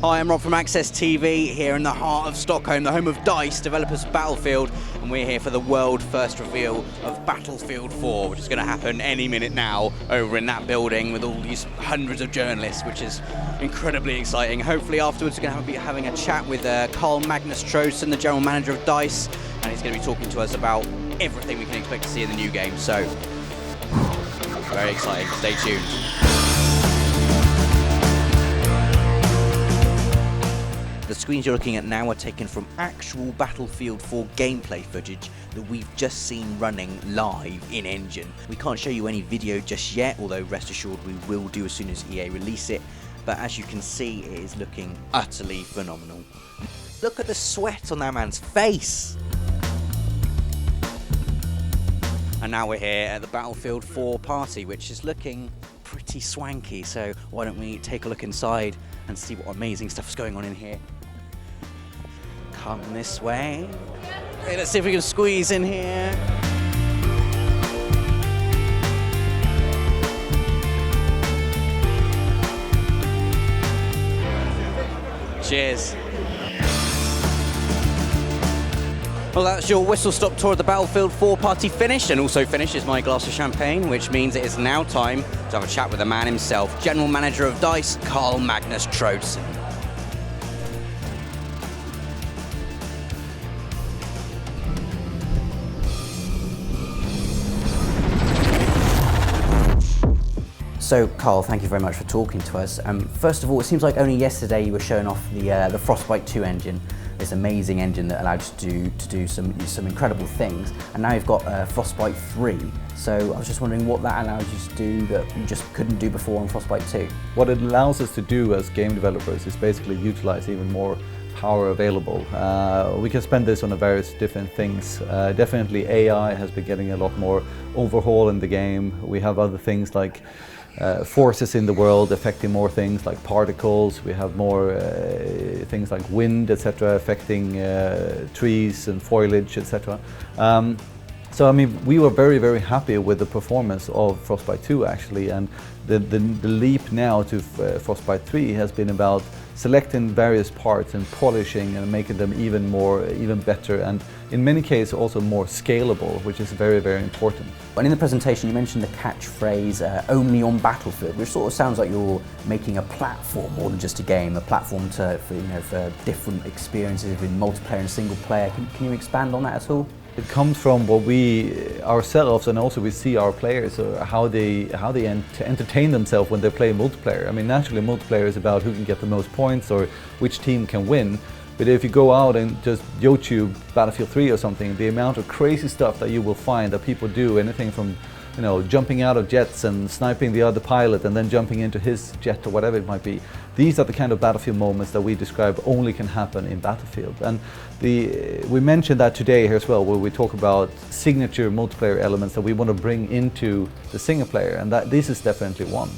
Hi, I'm Rob from Access TV here in the heart of Stockholm, the home of DICE, developers of Battlefield, and we're here for the world first reveal of Battlefield 4, which is going to happen any minute now over in that building with all these hundreds of journalists, which is incredibly exciting. Hopefully afterwards we're going to be having a chat with Karl-Magnus Troedsson, the General Manager of DICE, and he's going to be talking to us about everything we can expect to see in the new game. So, very exciting. Stay tuned. The screens you're looking at now are taken from actual Battlefield 4 gameplay footage that we've just seen running live in engine. We can't show you any video just yet, although rest assured we will do as soon as EA release it, but as you can see it is looking utterly phenomenal. Look at the sweat on that man's face! And now we're here at the Battlefield 4 party, which is looking pretty swanky, so why don't we take a look inside and see what amazing stuff's going on in here. Come this way. Okay, let's see if we can squeeze in here. Cheers. Well, that's your whistle-stop tour of the Battlefield 4 party finished, and also finishes my glass of champagne, which means it is now time to have a chat with the man himself, General Manager of DICE, Karl-Magnus Troedsson. So, Karl, thank you very much for talking to us. First of all, it seems like only yesterday you were showing off the Frostbite 2 engine, this amazing engine that allowed you to do some incredible things, and now you've got Frostbite 3. So I was just wondering what that allows you to do that you just couldn't do before on Frostbite 2. What it allows us to do as game developers is basically utilize even more power available. We can spend this on various different things. Definitely AI has been getting a lot more overhaul in the game. We have other things like forces in the world affecting more things like particles. We have more things like wind, etc., affecting trees and foliage, etc. So I mean, we were very, very happy with the performance of Frostbite 2 actually, and the leap now to Frostbite 3 has been about selecting various parts and polishing and making them even better, and in many cases also more scalable, which is very, very important. And in the presentation you mentioned the catchphrase only on Battlefield, which sort of sounds like you're making a platform more than just a game, a platform for different experiences in multiplayer and single player. Can you expand on that at all? It comes from what we ourselves, and also we see our players, how they entertain themselves when they play multiplayer. I mean, naturally multiplayer is about who can get the most points or which team can win. But if you go out and just YouTube Battlefield 3 or something, the amount of crazy stuff that you will find that people do, anything from jumping out of jets and sniping the other pilot and then jumping into his jet or whatever it might be. These are the kind of Battlefield moments that we describe only can happen in Battlefield. And we mentioned that today here as well, where we talk about signature multiplayer elements that we want to bring into the single player, and that this is definitely one.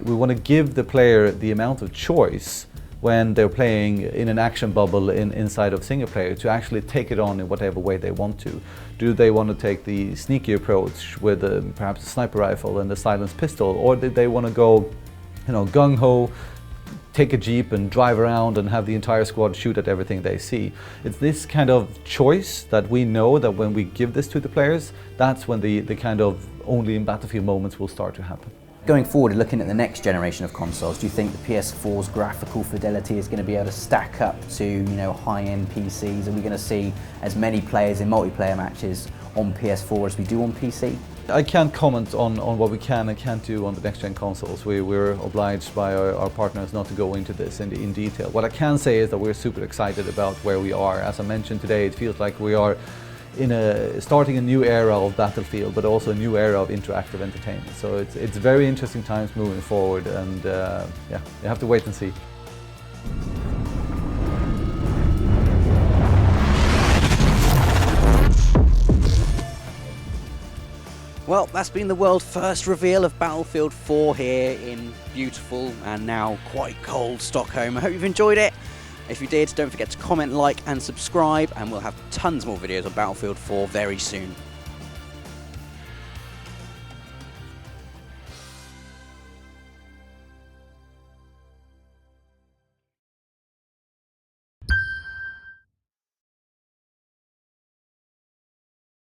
We want to give the player the amount of choice when they're playing in an action bubble inside of single player to actually take it on in whatever way they want to. Do they want to take the sneaky approach with perhaps a sniper rifle and a silenced pistol, or did they want to go gung-ho, take a jeep and drive around and have the entire squad shoot at everything they see? It's this kind of choice that we know that when we give this to the players, that's when the kind of only in Battlefield moments will start to happen. Going forward, looking at the next generation of consoles, do you think the PS4's graphical fidelity is going to be able to stack up to high-end PCs? Are we going to see as many players in multiplayer matches on PS4 as we do on PC? I can't comment on what we can and can't do on the next-gen consoles. We're obliged by our partners not to go into this in detail. What I can say is that we're super excited about where we are. As I mentioned today, it feels like we are starting a new era of Battlefield, but also a new era of interactive entertainment. So it's very interesting times moving forward, and yeah, you have to wait and see. Well, that's been the world first reveal of Battlefield 4 here in beautiful and now quite cold Stockholm. I hope you've enjoyed it. If you did, don't forget to comment, like and subscribe, and we'll have tons more videos on Battlefield 4 very soon.